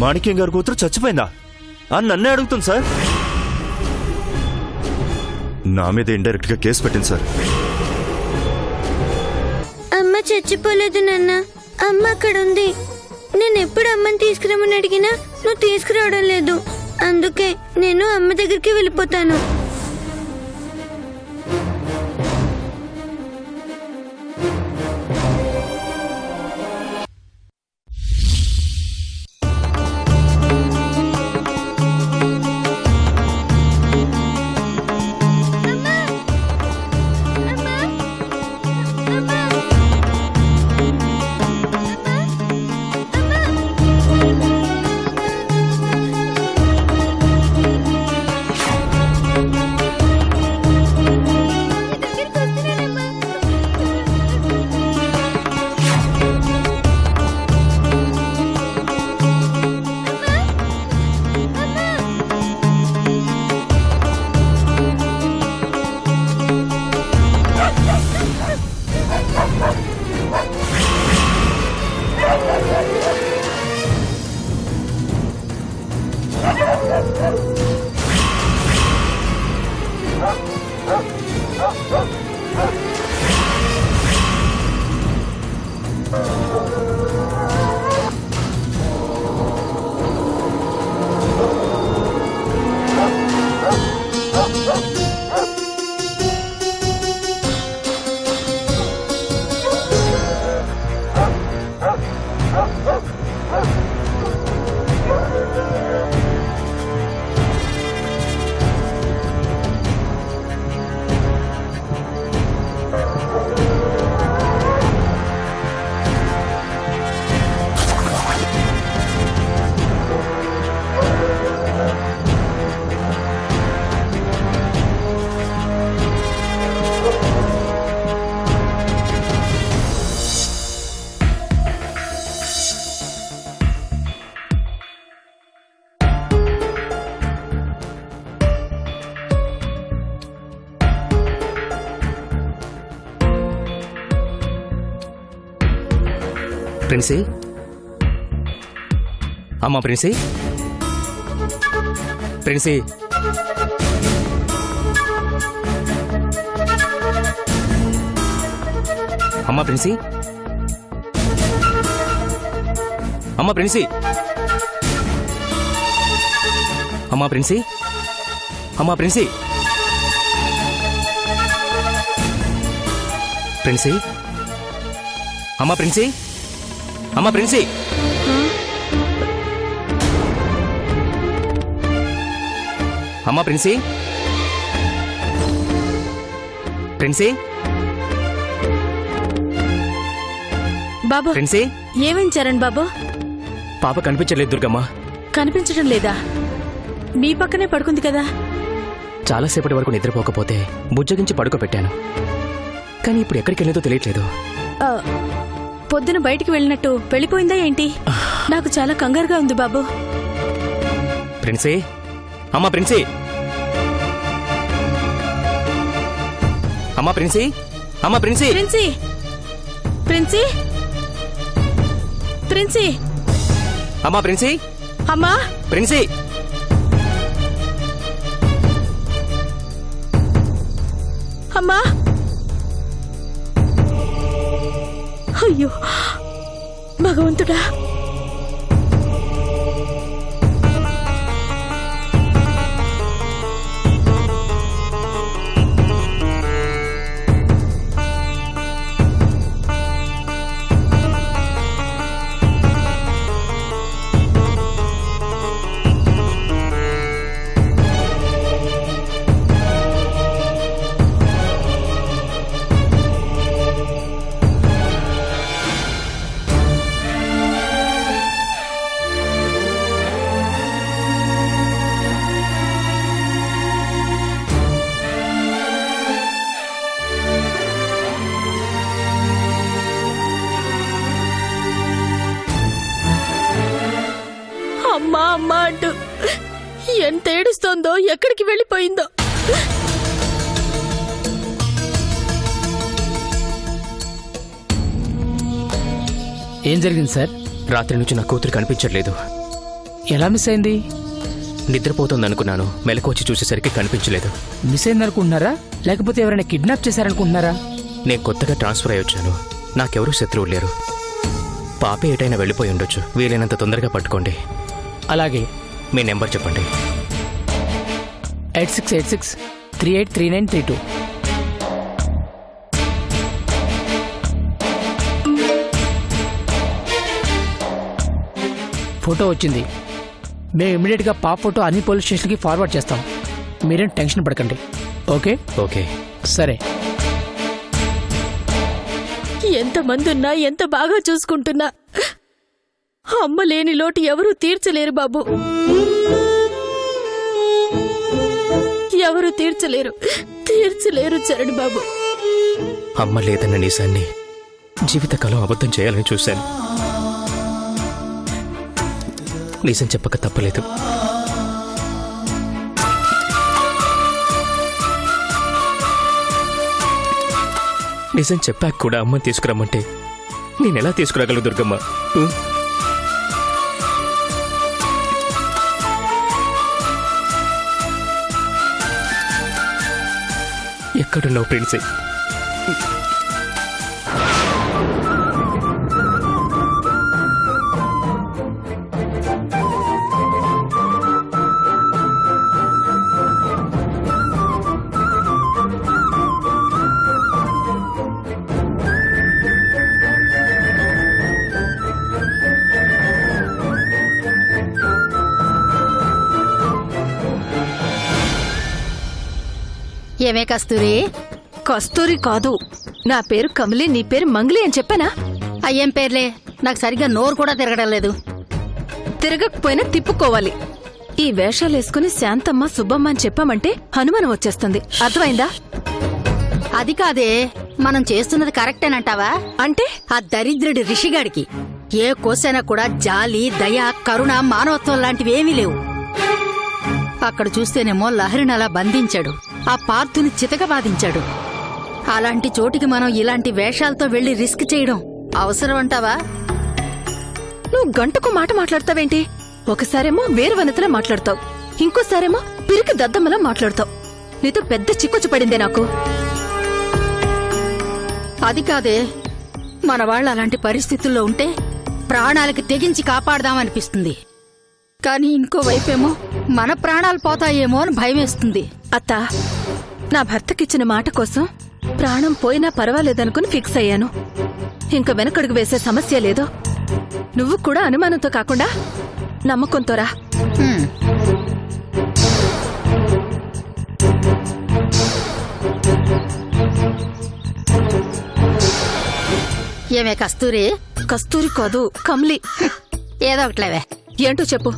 మాణిక్యం గారి కూతురు చచ్చిపోయిందా అని నన్నే అడుగుతుంది సార్. నా మీద ఇండైరెక్ట్ గా కేసు పెట్టింది సార్. అమ్మ చచ్చిపోలేదు నాన్న, అమ్మ అక్కడ ఉంది. నేను ఎప్పుడు అమ్మని తీసుకురమ్మని అడిగినా నువ్వు తీసుకురావడం లేదు. అందుకే నేను అమ్మ దగ్గరికి వెళ్ళిపోతాను. ప్రిన్సీ, అమ్మా ప్రిన్సీ, ప్రిన్సీ, అమ్మా ప్రిన్సీ, అమ్మా ప్రిన్సీ, అమ్మా ప్రిన్సీ, అమ్మా ప్రిన్సీ, ప్రిన్సీ, అమ్మా ప్రిన్సీ, అమ్మా ప్రిన్సీ, అమ్మా ప్రిన్సీ, ప్రిన్సీ, బాబు ప్రిన్సీ, ఏమేం చరణ్ బాబు? పాప కనిపించలేదు దుర్గమ్మ. కనిపించడం లేదా? మీ పక్కనే పడుకుంది కదా. చాలాసేపటి వరకు నిద్రపోకపోతే బుజ్జగించి పడుకోబెట్టాను, కానీ ఇప్పుడు ఎక్కడికి వెళ్ళేదో తెలియట్లేదు. పొద్దున బయటికి వెళ్ళినట్టు వెళ్ళిపోయిందా ఏంటి? నాకు చాలా కంగారుగా ఉంది బాబు. ప్రిన్సీ, అమ్మా ప్రిన్సీ, అమ్మా ప్రిన్సీ, అమ్మా ప్రిన్సీ, ప్రిన్సీ, ప్రిన్సీ, ప్రిన్సీ, అమ్మా ప్రిన్సీ, అమ్మా ప్రిన్సీ, అమ్మా. అయ్యో భగవంతుడా. అమ్మా అమ్మా అంటూ ఎంత ఏడుస్తోందో, ఎక్కడికి వెళ్ళిపోయిందో. ఏం జరిగింది సార్? రాత్రి నుంచి నా కూతురు కనిపించట్లేదు. ఎలా మిస్ అయింది? నిద్రపోతుందనుకున్నాను. మెలకు వచ్చి చూసేసరికి కనిపించలేదు. మిస్ అయిందనుకుంటున్నారా లేకపోతే ఎవరైనా కిడ్నాప్ చేశారనుకుంటున్నారా? నేను కొత్తగా ట్రాన్స్ఫర్ అయ్యి వచ్చాను. నాకెవరూ శత్రువులు లేరు. పాపే ఎటైనా వెళ్ళిపోయి ఉండొచ్చు. వీలైనంత తొందరగా పట్టుకోండి. అలాగే. మీ నెంబర్ చెప్పండి. 8686383932. ఫోటో వచ్చింది. మేము ఇమీడియట్గా పాప ఫోటో అన్ని పోలీస్ స్టేషన్కి ఫార్వర్డ్ చేస్తాం. మీరేం టెన్షన్ పడకండి. Okay okay. సరే. ఎంతమంది ఉన్నా ఎంత బాగా చూసుకుంటున్నా అమ్మ లేని లోటు ఎవరూ తీర్చలేరు బాబు. ఎవరు తీర్చలేరు చరణ్ బాబు. అమ్మ లేదన్న నిజాన్ని జీవితకాలం అబద్ధం చేయాలని చూశాను. నిజం చెప్పక తప్పలేదు. నిజం చెప్పాక కూడా అమ్మని తీసుకురమ్మంటే నేనెలా తీసుకురాగలను దుర్గమ్మ? ఎక్కడున్నావు ప్రిన్సీ? ఏమే కస్తూరి? కస్తూరి కాదు, నా పేరు కమలి, నీ పేరు మంగలి అని చెప్పానా? అయ్యేం పేర్లే, నాకు సరిగ్గా నోరు కూడా తిరగడం లేదు. తిరగకపోయినా తిప్పుకోవాలి. ఈ వేషాలేసుకుని శాంతమ్మ సుబ్బమ్మ అని చెప్పామంటే హనుమానం వచ్చేస్తుంది. అర్థమైందా? అది కాదే, మనం చేస్తున్నది కరెక్టేనంటావా? అంటే ఆ దరిద్రుడి రిషిగాడికి ఏ కోసైనా కూడా జాలి, దయ, కరుణ, మానవత్వం లాంటివి ఏమీ లేవు. అక్కడ చూస్తేనేమో లహరిని అలా బంధించాడు, ఆ పార్థుని చితక బాధించాడు. అలాంటి చోటికి మనం ఇలాంటి వేషాలతో వెళ్లి రిస్క్ చేయడం అవసరం అంటావా? నువ్వు గంటకు మాట మాట్లాడతావేంటి? ఒకసారేమో వేరువనతలా మాట్లాడతావు, ఇంకోసారేమో పిరికి దద్దమ్మలా మాట్లాడతావు. నీతో పెద్ద చిక్కుచ్చు పడిందే నాకు. అది కాదే, మన వాళ్ళు అలాంటి పరిస్థితుల్లో ఉంటే ప్రాణాలకి తెగించి కాపాడదామనిపిస్తుంది. కానీ ఇంకోవైపేమో మన ప్రాణాలు పోతాయేమో అని భయమేస్తుంది. అత్తా, నా భర్తకిచ్చిన మాట కోసం ప్రాణం పోయినా పర్వాలేదనుకుని ఫిక్స్ అయ్యాను. ఇంక వెనకడుగు వేసే సమస్య లేదో. నువ్వు కూడా అనుమానంతో కాకుండా నమ్మకంతో రా. ఏమే కస్తూరి? కస్తూరి కాదు, కమ్లి. ఏదో ఒకట్లేవే. ఏంటో చెప్పు.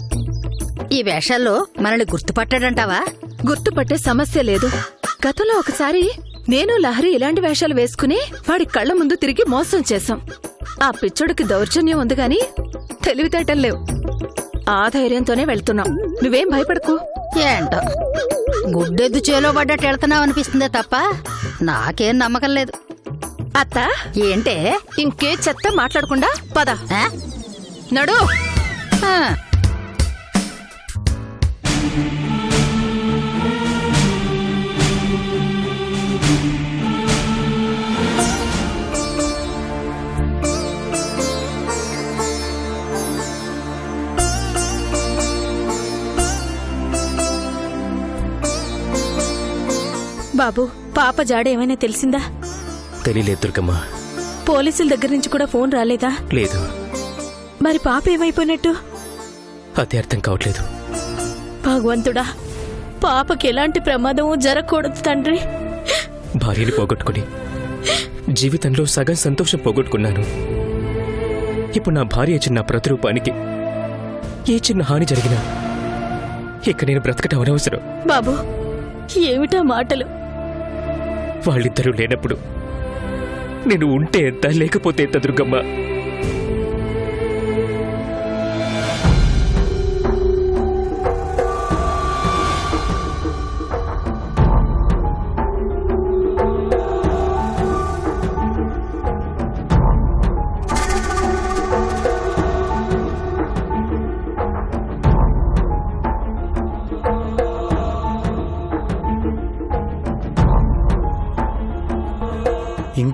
ఈ వేషాల్లో మనల్ని గుర్తుపట్టాడంటావా? గుర్తుపట్టే సమస్య లేదు. గతంలో ఒకసారి నేను లహరి ఇలాంటి వేషాలు వేసుకుని వాడి కళ్ల ముందు తిరిగి మోసం చేశాం. ఆ పిచ్చోడికి దౌర్జన్యం ఉంది గాని తెలివితేటలు లేవు. ఆ ధైర్యంతోనే వెళ్తున్నాం. నువ్వేం భయపడకు. ఏంటో గుడ్డెద్దు చేలో పడ్డట్టు వెళ్తున్నావు అనిపిస్తుందే తప్ప నాకేం నమ్మకం లేదు. అత్త, ఏంటే ఇంకే చెత్త మాట్లాడకుండా పద. ఆ? నడు. ఆ. బాబు, పాప జాడ ఏమైనా తెలిసిందా? తెలియలేదు దుర్గమ్మ. పోలీసుల దగ్గర నుంచి కూడా ఫోన్ రాలేదా? లేదు. మరి పాప ఏమైపోయినట్టు? అది అర్థం కావట్లేదు. భగవంతుడా, పాపకి ఎలాంటి ప్రమాదమూ జరగకూడదు తండ్రి. భార్యని పోగొట్టుకుని జీవితంలో సగం సంతోషం పోగొట్టుకున్నాను. ఇప్పుడు నా భార్య ఇచ్చిన ప్రతిరూపానికి ఏ చిన్న హాని జరిగినా ఇక నేను బ్రతకటం అనవసరం. బాబు, ఏమిటా మాటలు? వాళ్ళిద్దరూ లేనప్పుడు నేను ఉంటే ఎంత, లేకపోతే ఎంత దుర్గమ్మ?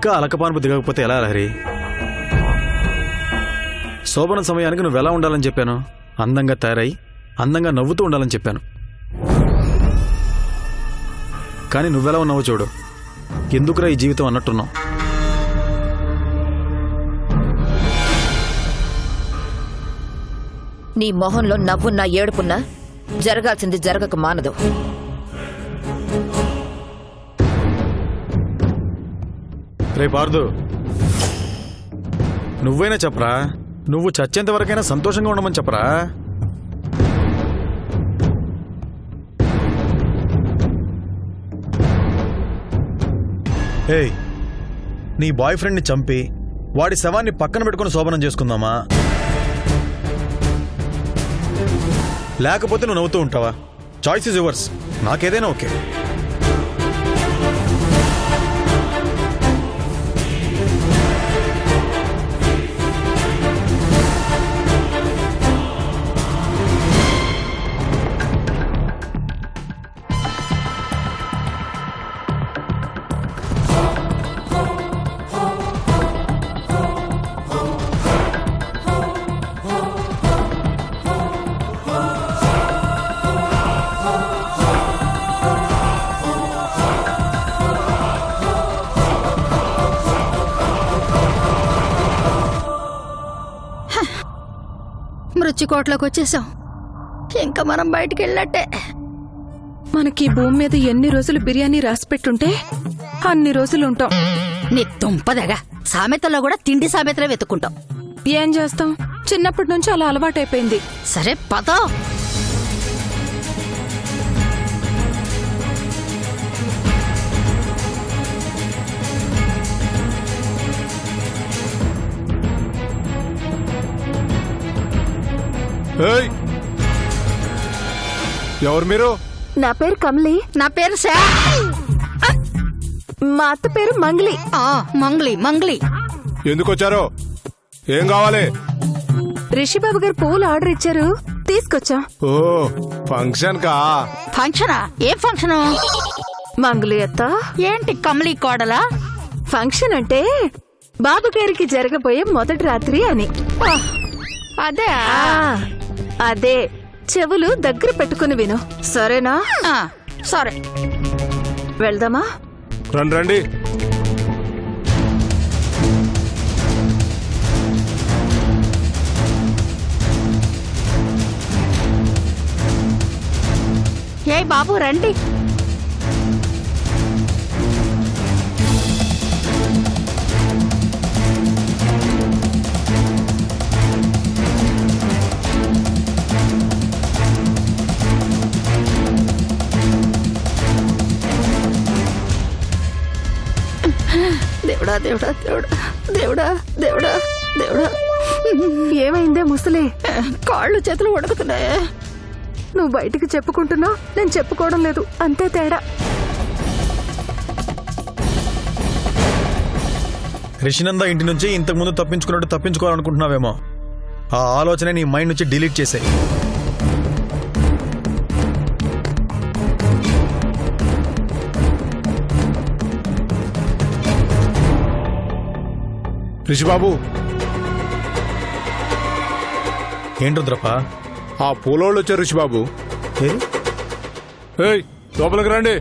ఇంకా అలకపానుపు దిగకపోతే ఎలా లహరి? శోభన సమయానికి నువ్వు ఎలా ఉండాలని చెప్పాను? అందంగా తయారై అందంగా నవ్వుతూ ఉండాలని చెప్పాను. కానీ నువ్వెలా ఉన్నావో చూడు. ఎందుకురా ఈ జీవితం అన్నట్టున్నావు. నీ మొహంలో నవ్వున్నా ఏడుపున్నా జరగాల్సింది జరగక మానదు. రే పార్దు, నువ్వైనా చెప్పరా, నువ్వు చచ్చేంత వరకైనా సంతోషంగా ఉండమని చెప్పరా. ఏయ్, నీ బాయ్ ఫ్రెండ్ని చంపి వాడి శవాన్ని పక్కన పెట్టుకుని శోభనం చేసుకుందామా, లేకపోతే నువ్వు నవ్వుతూ ఉంటావా? Choice is yours. నాకేదైనా ఓకే. మృత్యుకోట్లోకి వచ్చేసాం. ఇంకా మనం బయటికి వెళ్ళినట్టే. మనకి భూమి మీద ఎన్ని రోజులు బిర్యానీ రాసిపెట్టుంటే అన్ని రోజులు ఉంటాం. నీ తుంపదగా సామెతల్లో కూడా తిండి సామెతలే వెతుక్కుంటాం. ఏం చేస్తాం, చిన్నప్పటి నుంచి అలా అలవాటైపోయింది. సరే పదో. ఎవరు మీరు? నా పేరు కమలి. నా పేరు శా. మా అత్త పేరు మంగ్లీ. మంగ్లీ మంగ్లీ. ఎందుకు వచ్చారో? ఏం కావాలి? రిషిబాబు గారు పూలు ఆర్డర్ ఇచ్చారు, తీసుకొచ్చా. ఓ ఫంక్షన్ కా? ఫంక్షనా? ఏం ఫంక్షను? మంగ్లీ అత్త, ఏంటి కమలీ కోడలా? ఫంక్షన్ అంటే బాబు గారికి జరగబోయే మొదటి రాత్రి అని. అదే అదే, చెవులు దగ్గర పెట్టుకుని విను, సరేనా? సరే, వెళ్దామా? రండి. ఏ బాబు రండి. దేవుడా దేవుడా దేవుడా దేవుడా దేవుడా దేవుడా. ఏమైందే ముసలి? కాళ్ళు చేతులు వణుకుతున్నాయే. నువ్వు బయటికి చెప్పుకుంటున్నా, నేను చెప్పుకోవడం లేదు, అంతే తేడా. రిషినంద ఇంటి నుంచి ఇంతకు ముందు తప్పించుకున్నట్టు తప్పించుకోవాలనుకుంటున్నావేమో. ఆ ఆలోచన నీ మైండ్ నుంచి డిలీట్ చేసాయి. రిషిబాబు, ఏంటి రుద్రప్ప? ఆ పూలోళ్ళు వచ్చారు. రిషిబాబు, ఏయ్ లోపలికి రండి.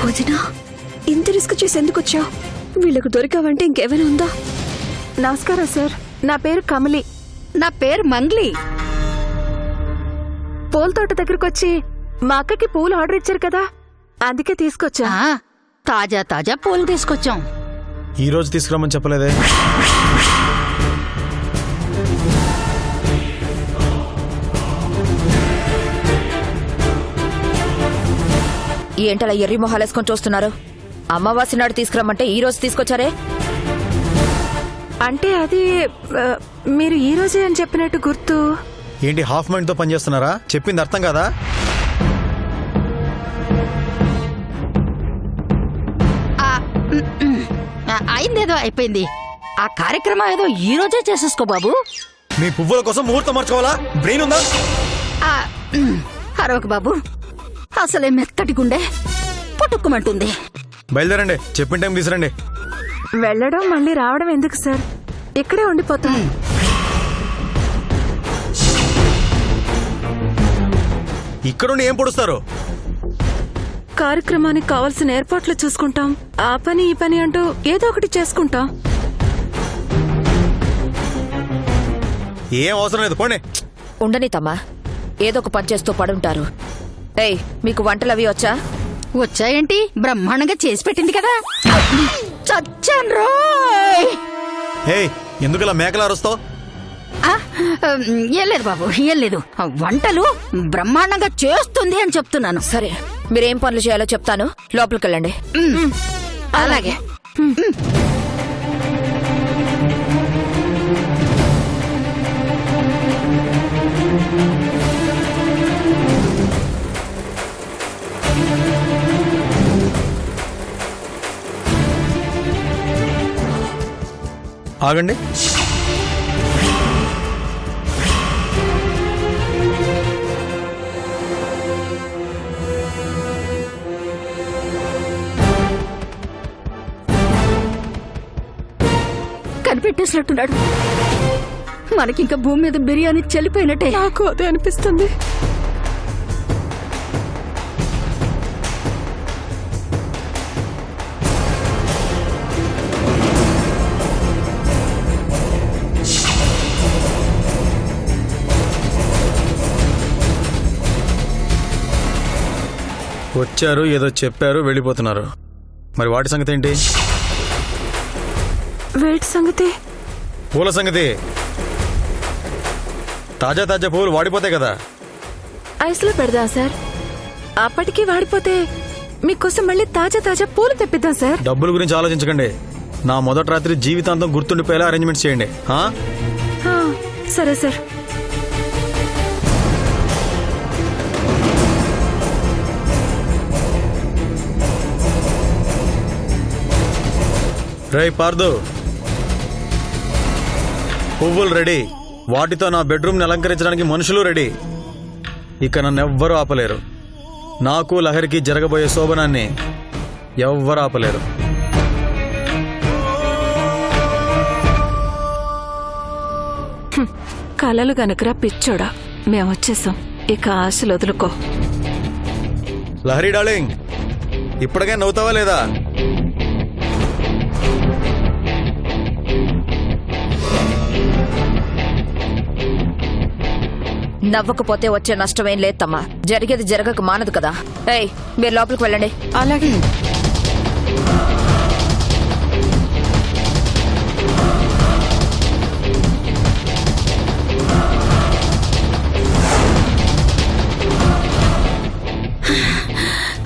వదినా, ఇంత రిస్క్ చేసి ఎందుకు వచ్చావు? వీళ్ళకు దొరికావంటే ఇంకేమైనా ఉందా? నమస్కారం సార్, నా పేరు కమలి. నా పేరు మంగ్లీ. పూల తోట దగ్గరకు వచ్చి మా అక్కకి పూలు ఆర్డర్ ఇచ్చారు కదా, అందుకే తీసుకొచ్చా. తాజా తాజా పూలు తీసుకొచ్చాం. ఈ రోజు తీసుకురామని చెప్పలేదే? ఏంటలా ఎర్రి మొహాలేసుకొని చూస్తున్నారు? అమావాస్య నాడు తీసుకురమ్మంటే ఈ రోజు తీసుకొచ్చారే? అంటే అది మీరు ఈ రోజే అని చెప్పినట్టు గుర్తు. ఏంటి హాఫ్ మైండ్తో పనిచేస్తున్నారా? చెప్పింది అర్థం కాదా? అయిందేదో అయిపోయింది. ఆ కార్యక్రమం ఏదో ఈ రోజే చేసేసుకో బాబు. మీ పువ్వుల కోసం ముహూర్తం మార్చుకోవాలా? బ్రెయిన్ ఉందా? అరవక బాబు, అసలే మెత్తటి గుండె పుట్టుకుమంటుంది. బయలుదేరండి, చెప్పిన టైం తీసురండి. వెళ్ళడం మళ్ళీ రావడం ఎందుకు సార్? ఇక్కడే ఉండిపోతాం. ఇక్కడుండి ఏం పొడుస్తారు? కార్యక్రమానికి కావాల్సిన ఏర్పాట్లు చూసుకుంటాం. ఆ పని ఈ పని అంటూ ఏదో ఒకటి చేసుకుంటాం. ఏం అవసరం లేదు, పోండి. ఉండని తమ్మా, ఏదో ఒక పని చేస్తూ పడుంటారు. ఏయ్, మీకు వంటలవి వచ్చా? వచ్చాయేంటి? బ్రహ్మాండంగా చేసి పెట్టింది కదా. చచ్చాను రోయ్. ఏయ్, ఎందుకలా మేకలా అరుస్తావు? ఏం లేదు బాబు, ఏం లేదు. వంటలు బ్రహ్మాండంగా చేస్తుంది అని చెప్తున్నాను. సరే, మీరేం పనులు చేయాలో చెప్తాను, లోపలికెళ్ళండి. అలాగే. ఆగండి. కనిపెట్టేసినట్టున్నాడు. మనకింక భూమి మీద బిర్యానీ చెల్లిపోయినట్టే. నాకు అదే అనిపిస్తుంది. వచ్చారు, ఏదో చెప్పారు, వెళ్ళిపోతున్నారు. మరి వాటి సంగతి ఏంటి? వేటి సంగతి? పూల సంగతి. తాజా తాజా పువ్వులు వాడిపోతాయి కదా. ఐస్లో పెడదాం సార్. అప్పటికి వాడిపోతే మీకోసం మళ్ళీ తాజా తాజా పూలు తెప్పిద్దాం సార్. డబ్బుల గురించి ఆలోచించకండి. నా మొదటి రాత్రి జీవితాంతం గుర్తుండిపోయేలా అరేంజ్మెంట్స్ చేయండి. సరే సార్. రై పార్దు, పువ్వులు రెడీ. వాటితో నా బెడ్రూమ్ని అలంకరించడానికి మనుషులు రెడీ. ఇక నన్ను ఎవ్వరూ ఆపలేరు. నాకు లహరికి జరగబోయే శోభనాన్ని ఎవ్వరూ ఆపలేరు. కలలు గనుకరా పిచ్చోడా, మేమొచ్చేసాం. ఇక ఆశలు వదులుకో. లహరి డార్లింగ్, ఇప్పటికే నవ్వుతావా లేదా? నవ్వకపోతే వచ్చే నష్టమేం లేదు తమ్మా. జరిగేది జరగక మానదు కదా. ఏయ్, మీరు లోపలికి వెళ్ళండి. అలాగే.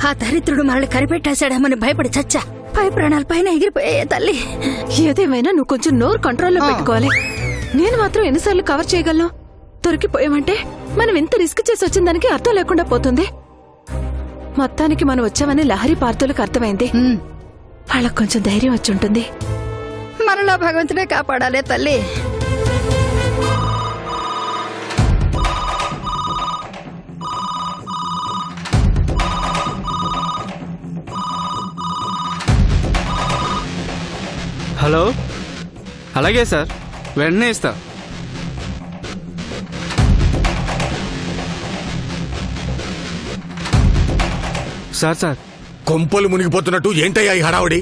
ఆ దరిద్రుడు మనల్ని కనిపెట్టేశాడేమని భయపడి చచ్చా. పై ప్రాణాల పైన ఎగిరిపోయే తల్లి. ఏదేమైనా నువ్వు కొంచెం నోరు కంట్రోల్లో పెట్టుకోవాలి. నేను మాత్రం ఎన్నిసార్లు కవర్ చేయగలను? దొరికిపోయామంటే మనం ఎంత రిస్క్ చేసి వచ్చిన దానికి అర్థం లేకుండా పోతుంది. మొత్తానికి మనం వచ్చామని లహరి పార్థులకు అర్థమైంది. వాళ్ళకు కొంచెం ధైర్యం వచ్చి ఉంటుంది. మనలో భగవంతుడే కాపాడాలే తల్లి. హలో, అలాగే సార్, వెంటనే ఇస్తా. సార్ కొంపలు మునిగిపోతున్నట్టు ఏంటయ్యా ఈ హడావుడి?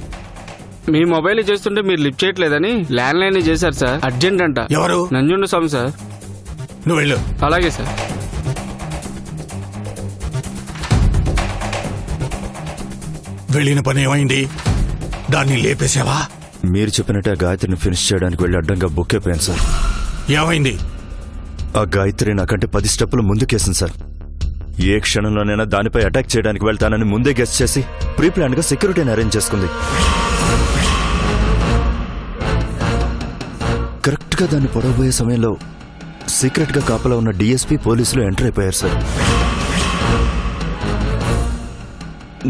మీ మొబైల్ చేస్తుంటే మీరు లిఫ్ట్ చేయట్లేదని ల్యాండ్ లైన్ చేశారు సార్. అర్జెంట్ అంట. ఎవరు? నంజుండ స్వామి సార్. నువ్వు వెళ్ళు. అలాగే సార్. వెళ్ళిన పని ఏమైంది? దాన్ని లేపేశావా? మీరు చెప్పినట్టే ఆ గాయత్రిని ఫినిష్ చేయడానికి వెళ్ళి అడ్డంగా బుక్ అయిపోయాను సార్. ఏమైంది? ఆ గాయత్రి నాకంటే 10 స్టెప్పులు ముందుకేసింది సార్. ఏ క్షణంలోనైనా దానిపై అటాక్ చేయడానికి వెళ్తానని ముందే గెస్ట్ చేసి ప్రీ ప్లాన్ గా సెక్యూరిటీని అరేంజ్ చేసుకుంది. కరెక్ట్ గా దాన్ని పొడవబోయే సమయంలో సీక్రెట్ గా కాపలా ఉన్న డిఎస్పీ పోలీసులు ఎంటర్ అయిపోయారు సార్.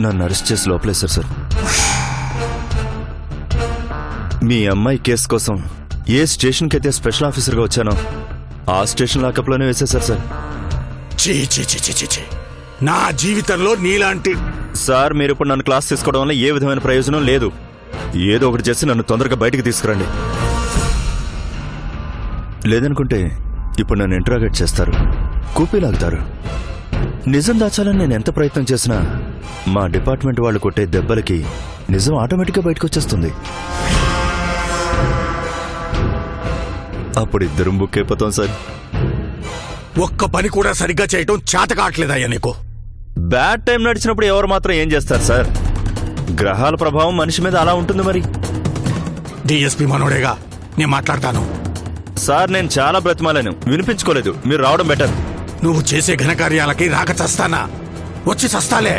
నన్ను అరెస్ట్ చేసి లోపలేశారు సార్. మీ అమ్మాయి కేసు కోసం ఏ స్టేషన్కి అయితే స్పెషల్ ఆఫీసర్గా వచ్చానో ఆ స్టేషన్ లాకప్లోనే వేసేశారు సార్. చీ చీ చీ చీ చీ చీ. నా జీవితంలో నీలాంటి సార్ మీరు ఇప్పుడు నన్ను క్లాస్ తీసుకోవడం వల్ల ఏ విధమైన ప్రయోజనం లేదు. ఏదో ఒకటి చేసి నన్ను తొందరగా బయటికి తీసుకురండి. లేదనుకుంటే ఇప్పుడు నన్ను ఇంట్రాగేట్ చేస్తారు, కూపీలాగుతారు. నిజం దాచాలని నేను ఎంత ప్రయత్నం చేసినా మా డిపార్ట్మెంట్ వాళ్ళు కొట్టే దెబ్బలకి నిజం ఆటోమేటిక్గా బయటకు వచ్చేస్తుంది. అప్పుడు ఇద్దరం బుక్ అయిపోతాం సార్. ఒక్క పని కూడా సరిగ్గా చేయటం చేత కావట్లేదయ్యా నీకు. బ్యాడ్ టైం నడిచినప్పుడు ఎవరు మాత్రం ఏం చేస్తారు సార్? గ్రహాల ప్రభావం మనిషి మీద అలా ఉంటుంది మరి. డిఎస్పీ మనోడేగా, నేను మాట్లాడతాను. సార్ నేను చాలా బ్రతిమాలను, వినిపించుకోలేదు. మీరు రావడం బెటర్. నువ్వు చేసే ఘనకార్యాలకి రాక చస్తానా? వచ్చి చస్తాలే.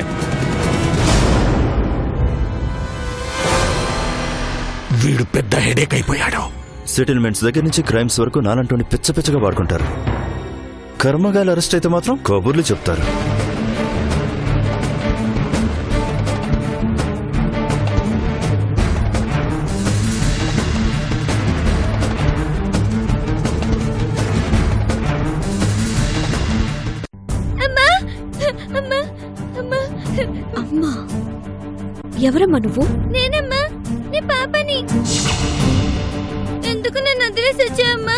వీడు పెద్ద హెడేక్ అయిపోయాడు. సెటిల్మెంట్స్ దగ్గర నుంచి క్రైమ్స్ వరకు నాలంటోని పిచ్చ పిచ్చగా వాడుకుంటారు. కర్మగాలు అరెస్ట్ అయితే మాత్రం కబుర్లు చెప్తారు. అమ్మా, ఎవరమ్మా నువ్వు? నేనమ్మా, నీ పాపని. ఎందుకు నన్ను వదిలేసి వచ్చావమ్మా?